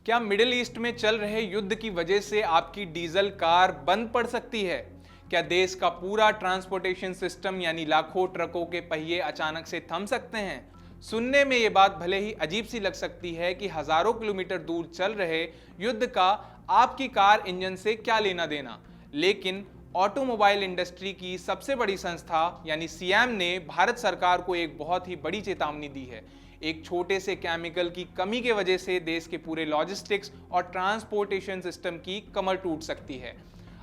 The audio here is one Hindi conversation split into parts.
क्या मिडिल ईस्ट में चल रहे युद्ध की वजह से आपकी डीजल कार बंद पड़ सकती है? क्या देश का पूरा ट्रांसपोर्टेशन सिस्टम यानी लाखों ट्रकों के पहिए अचानक से थम सकते हैं? सुनने में ये बात भले ही अजीब सी लग सकती है कि हजारों किलोमीटर दूर चल रहे युद्ध का आपकी कार इंजन से क्या लेना देना, लेकिन ऑटोमोबाइल इंडस्ट्री की सबसे बड़ी संस्था यानी सियाम ने भारत सरकार को एक बहुत ही बड़ी चेतावनी दी है। एक छोटे से केमिकल की कमी के वजह से देश के पूरे लॉजिस्टिक्स और ट्रांसपोर्टेशन सिस्टम की कमर टूट सकती है।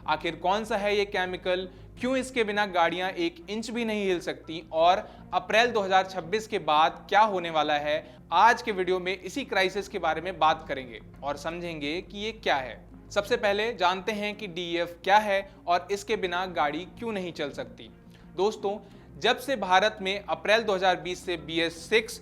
आखिर कौन सा है ये केमिकल, क्यों इसके बिना गाड़ियां एक इंच भी नहीं हिल सकती और अप्रैल 2026 के बाद क्या होने वाला है, आज के वीडियो में इसी क्राइसिस के बारे में बात करेंगे और समझेंगे कि ये क्या है। सबसे पहले जानते हैं कि डीईएफ क्या है और इसके बिना गाड़ी क्यों नहीं चल सकती। दोस्तों, जब से भारत में अप्रैल 2020 से BS6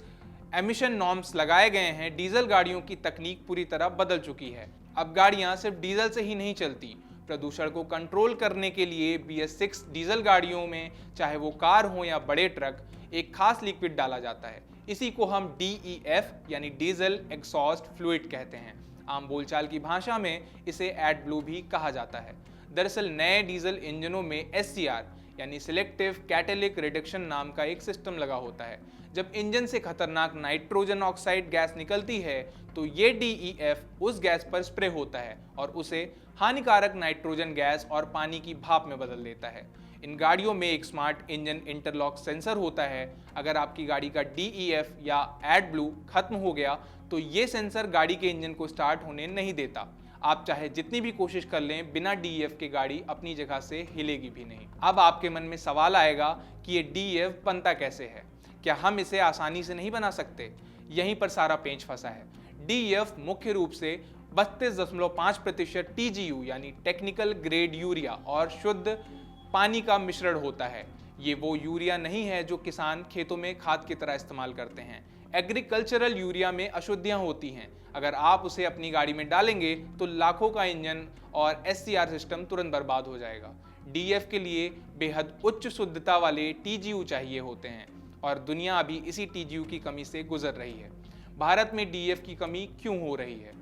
एमिशन नॉर्म्स लगाए गए हैं, डीजल गाड़ियों की तकनीक पूरी तरह बदल चुकी है। अब गाड़ियां सिर्फ डीजल से ही नहीं चलती। प्रदूषण को कंट्रोल करने के लिए BS6 डीजल गाड़ियों में, चाहे वो कार हो या बड़े ट्रक, एक खास लिक्विड डाला जाता है। इसी को हम DEF यानी डीजल एग्जॉस्ट फ्लूइड कहते हैं। आम बोलचाल की भाषा में इसे एडब्लू भी कहा जाता है। दरअसल नए डीजल इंजनों में SCR यानी सिलेक्टिव कैटेलिक रिडक्शन नाम का एक सिस्टम लगा होता है। जब इंजन से खतरनाक नाइट्रोजन ऑक्साइड गैस निकलती है तो ये DEF उस गैस पर स्प्रे होता है और उसे हानिकारक नाइट्रोजन गैस और पानी की भाप में बदल देता है। इन गाड़ियों में एक स्मार्ट इंजन इंटरलॉक सेंसर होता है। अगर आपकी गाड़ी का DEF या एडब्लू खत्म हो गया तो ये सेंसर गाड़ी के इंजन को स्टार्ट होने नहीं देता। आप चाहे जितनी भी कोशिश कर लें, बिना DEF के गाड़ी अपनी जगह से हिलेगी भी नहीं। अब आपके मन में सवाल आएगा कि ये DEF बनता कैसे है? क्या हम इसे आसानी से नहीं बना सकते? यहीं पर सारा पेंच फंसा है। DEF मुख्य रूप से 32.5% TGU यानी टेक्निकल ग्रेड यूरिया और शुद्ध पानी का मिश्रण होता है। ये वो यूरिया नहीं है जो किसान खेतों में खाद की तरह इस्तेमाल करते हैं। एग्रीकल्चरल यूरिया में अशुद्धियां होती हैं। अगर आप उसे अपनी गाड़ी में डालेंगे तो लाखों का इंजन और SCR सिस्टम तुरंत बर्बाद हो जाएगा। DEF के लिए बेहद उच्च शुद्धता वाले TGU चाहिए होते हैं और दुनिया अभी इसी TGU की कमी से गुजर रही है। भारत में DEF की कमी क्यों हो रही है?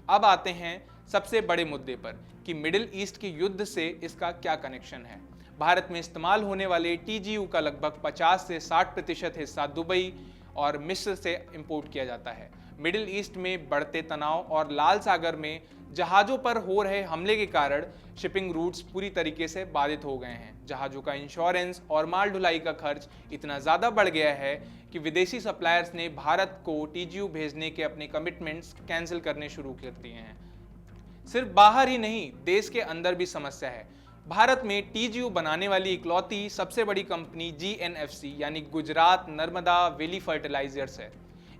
अब आते हैं सबसे बड़े मुद्दे पर कि मिडिल ईस्ट के युद्ध से इसका क्या कनेक्शन है। भारत में इस्तेमाल होने वाले TGU का लगभग 50 से 60% हिस्सा दुबई और मिस्र से इंपोर्ट किया जाता है। मिडिल ईस्ट में बढ़ते तनाव और लाल सागर में जहाज़ों पर हो रहे हमले के कारण शिपिंग रूट्स पूरी तरीके से बाधित हो गए हैं। जहाज़ों का इंश्योरेंस और माल ढुलाई का खर्च इतना ज़्यादा बढ़ गया है कि विदेशी सप्लायर्स ने भारत को TGU भेजने के अपने कमिटमेंट्स कैंसिल करने शुरू कर दिए हैं। सिर्फ बाहर ही नहीं, देश के अंदर भी समस्या है। भारत में TGU बनाने वाली इकलौती सबसे बड़ी कंपनी GNFC यानी गुजरात नर्मदा वैली फर्टिलाइजर्स है।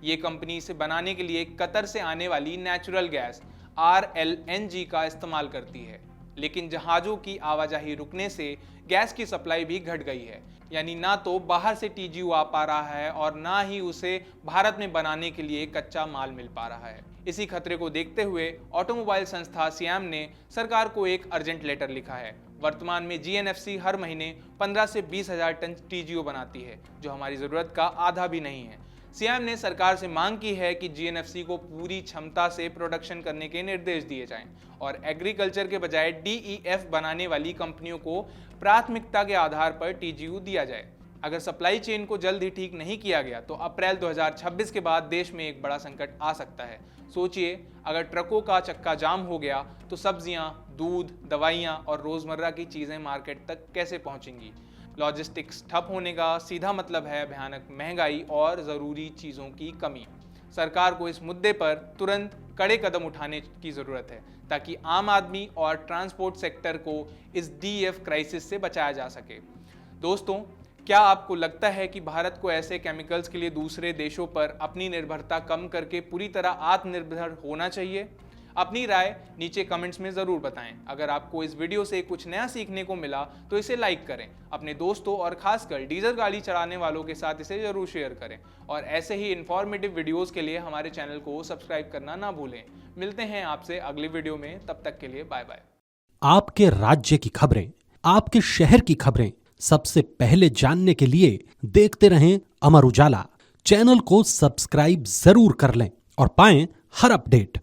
ये कंपनी इसे बनाने के लिए कतर से आने वाली नेचुरल गैस RLNG का इस्तेमाल करती है। लेकिन जहाज़ों की आवाजाही रुकने से गैस की सप्लाई भी घट गई है। यानी ना तो बाहर से TGU आ पा रहा है और ना ही उसे भारत में बनाने के लिए कच्चा माल मिल पा रहा है। इसी खतरे को देखते हुए ऑटोमोबाइल संस्था सियाम ने सरकार को एक अर्जेंट लेटर लिखा है। वर्तमान में GNFC हर महीने 15 से 20 हजार टन TGU बनाती है, जो हमारी ज़रूरत का आधा भी नहीं है। सियाम ने सरकार से मांग की है कि GNFC को पूरी क्षमता से प्रोडक्शन करने के निर्देश दिए जाएं और एग्रीकल्चर के बजाय DEF बनाने वाली कंपनियों को प्राथमिकता के आधार पर TGU दिया जाए। अगर सप्लाई चेन को जल्द ही ठीक नहीं किया गया तो अप्रैल 2026 के बाद देश में एक बड़ा संकट आ सकता है। सोचिए, अगर ट्रकों का चक्का जाम हो गया तो सब्जियां, दूध, दवाइयां और रोजमर्रा की चीजें मार्केट तक कैसे पहुंचेंगी? लॉजिस्टिक्स ठप होने का सीधा मतलब है भयानक महंगाई और ज़रूरी चीज़ों की कमी। सरकार को इस मुद्दे पर तुरंत कड़े कदम उठाने की ज़रूरत है ताकि आम आदमी और ट्रांसपोर्ट सेक्टर को इस DEF क्राइसिस से बचाया जा सके। दोस्तों, क्या आपको लगता है कि भारत को ऐसे केमिकल्स के लिए दूसरे देशों पर अपनी निर्भरता कम करके पूरी तरह आत्मनिर्भर होना चाहिए? अपनी राय नीचे कमेंट्स में ज़रूर बताएं। अगर आपको इस वीडियो से कुछ नया सीखने को मिला तो इसे लाइक करें, अपने दोस्तों और खासकर डीजल गाड़ी चलाने वालों के साथ इसे ज़रूर शेयर करें और ऐसे ही इन्फॉर्मेटिव वीडियोज़ के लिए हमारे चैनल को सब्सक्राइब करना ना भूलें। मिलते हैं आपसे अगली वीडियो में, तब तक के लिए बाय बाय। आपके राज्य की खबरें, आपके शहर की खबरें सबसे पहले जानने के लिए देखते रहें अमर उजाला। चैनल को सब्सक्राइब जरूर कर लें और पाएं हर अपडेट।